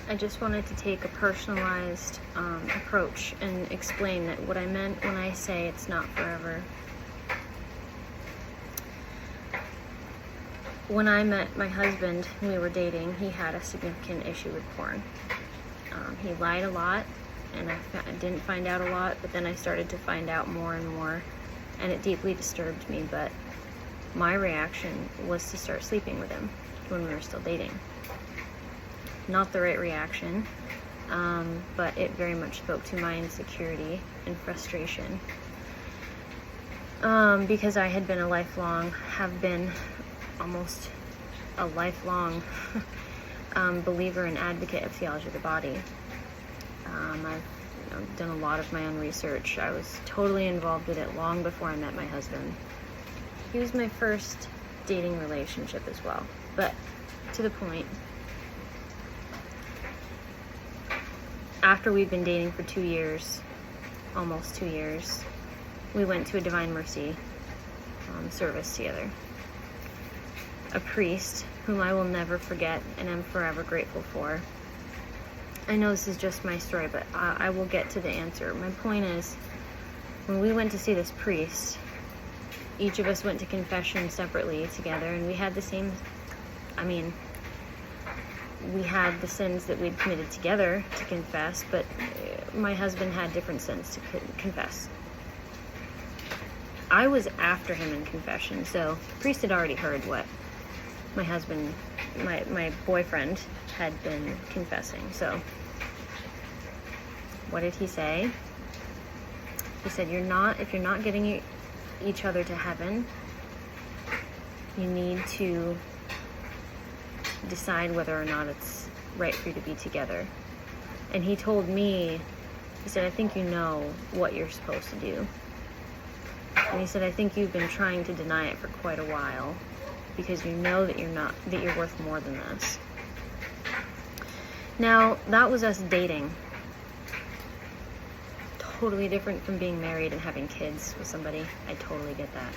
I just wanted to take a personalized approach and explain that what I meant when I say it's not forever. When I met my husband, when we were dating, he had a significant issue with porn. He lied a lot, and I didn't find out a lot, but then I started to find out more and more, and it deeply disturbed me, but my reaction was to start sleeping with him when we were still dating. Not the right reaction, but it very much spoke to my insecurity and frustration. Because I had been have been almost a lifelong believer and advocate of theology of the body. I've done a lot of my own research. I was totally involved with it long before I met my husband. He was my first dating relationship as well. But to the point, after we'd been dating for 2 years, almost 2 years, we went to a Divine Mercy service together. A priest whom I will never forget and am forever grateful for. I know this is just my story, but I will get to the answer. My point is, when we went to see this priest, each of us went to confession separately together, and we had the same, we had the sins that we'd committed together to confess, but my husband had different sins to confess. I was after him in confession, so the priest had already heard what my husband, my boyfriend, had been confessing. So what did he say? He said, if you're not getting each other to heaven, you need to decide whether or not it's right for you to be together. And he told me, he said, I think you know what you're supposed to do. And he said, I think you've been trying to deny it for quite a while, because you know that you're worth more than this. Now, that was us dating. Totally different from being married and having kids with somebody. I totally get that.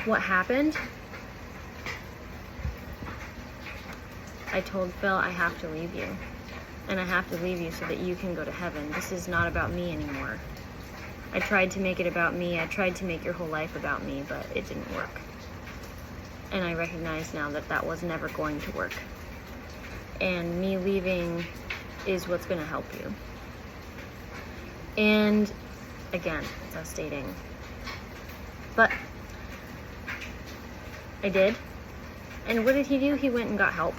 What happened? I told Phil, I have to leave you. And I have to leave you so that you can go to heaven. This is not about me anymore. I tried to make it about me. I tried to make your whole life about me, but it didn't work. And I recognize now that that was never going to work. And me leaving is what's going to help you. And again, it's us dating. But I did. And what did he do? He went and got help.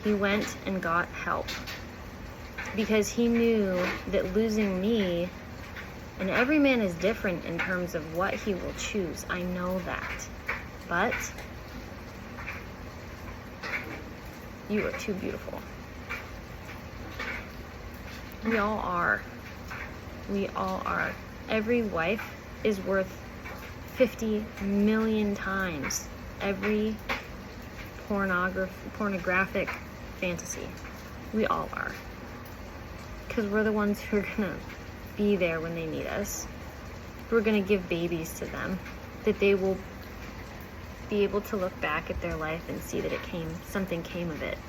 He went and got help because he knew that losing me, and every man is different in terms of what he will choose. I know that. But you are too beautiful. We all are. We all are. Every wife is worth 50 million times every pornographic fantasy. We all are. Because we're the ones who are going to be there when they need us. We're going to give babies to them, that they will be able to look back at their life and see that something came of it.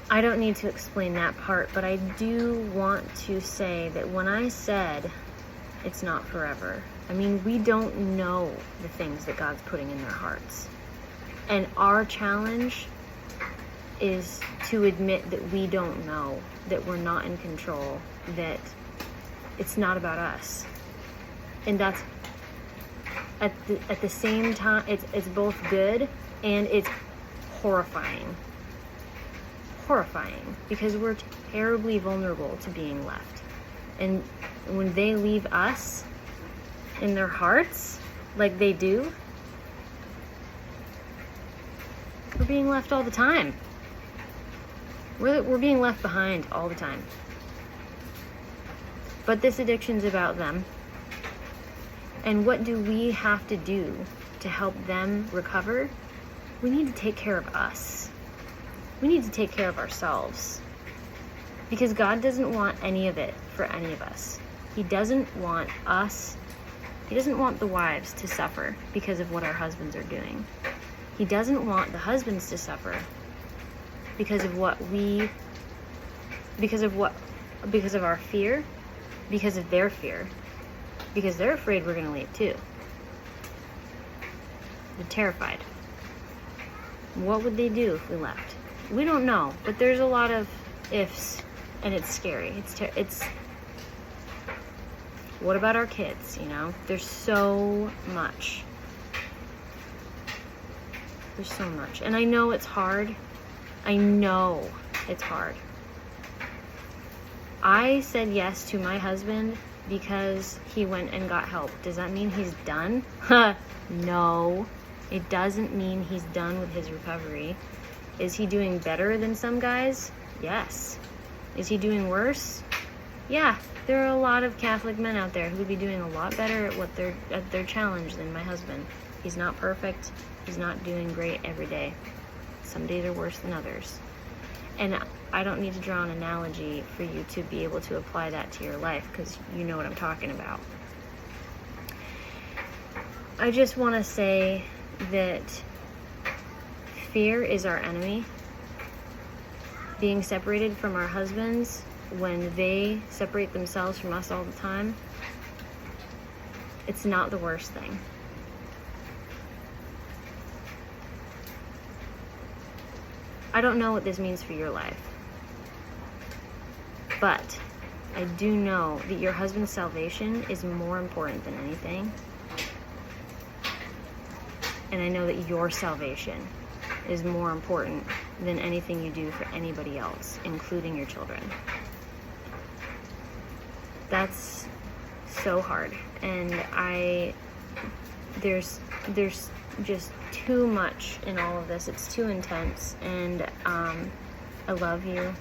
I don't need to explain that part, but I do want to say that when I said it's not forever, we don't know the things that God's putting in their hearts. And our challenge is to admit that we don't know, that we're not in control, that it's not about us. And that's at the same time, it's both good and it's horrifying. Horrifying, because we're terribly vulnerable to being left. And when they leave us in their hearts, like they do, we're being left all the time. We're being left behind all the time. But this addiction's about them. And what do we have to do to help them recover? We need to take care of us. We need to take care of ourselves. Because God doesn't want any of it for any of us. He doesn't want us, he doesn't want the wives to suffer because of what our husbands are doing. He doesn't want the husbands to suffer because of because of our fear, because of their fear, because they're afraid we're going to leave too. They're terrified. What would they do if we left? We don't know, but there's a lot of ifs, and it's scary. It's what about our kids, you know? There's so much. There's so much. And I know it's hard. I know it's hard. I said yes to my husband because he went and got help. Does that mean he's done? No. It doesn't mean he's done with his recovery. Is he doing better than some guys? Yes. Is he doing worse? Yeah. There are a lot of Catholic men out there who would be doing a lot better at their challenge than my husband. He's not perfect. He's not doing great every day. Some days are worse than others. And I don't need to draw an analogy for you to be able to apply that to your life, because you know what I'm talking about. I just want to say that fear is our enemy. Being separated from our husbands when they separate themselves from us all the time, it's not the worst thing. I don't know what this means for your life, but I do know that your husband's salvation is more important than anything. And I know that your salvation is more important than anything you do for anybody else, including your children. That's so hard. And there's just too much in all of this. It's too intense. And I love you.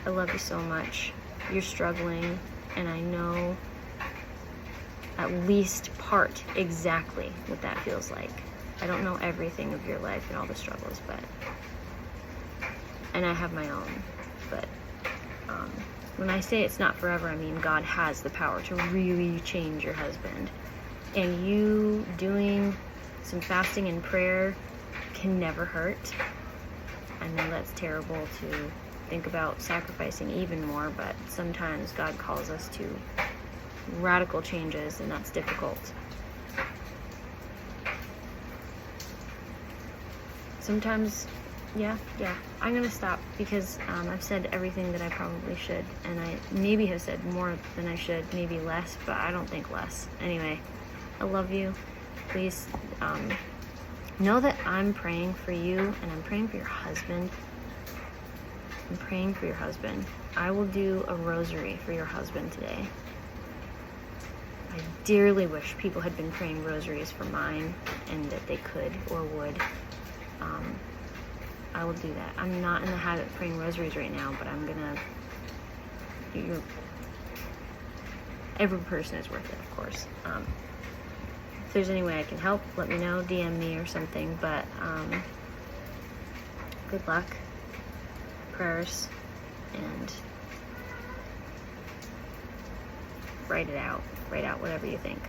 I love you so much. You're struggling, and I know at least part exactly what that feels like. I don't know everything of your life and all the struggles, and I have my own, but when I say it's not forever, I mean God has the power to really change your husband, and you doing some fasting and prayer can never hurt. I know that's terrible to think about sacrificing even more, but sometimes God calls us to radical changes, and that's difficult. Sometimes, yeah, I'm gonna stop because I've said everything that I probably should, and I maybe have said more than I should, maybe less, but I don't think less. Anyway, I love you. Please know that I'm praying for you, and I'm praying for your husband. I'm praying for your husband. I will do a rosary for your husband today. I dearly wish people had been praying rosaries for mine, and that they could or would. I will do that. I'm not in the habit of praying rosaries right now, but I'm gonna. Every person is worth it, of course. If there's any way I can help, let me know, DM me or something, but good luck, prayers, and write out whatever you think.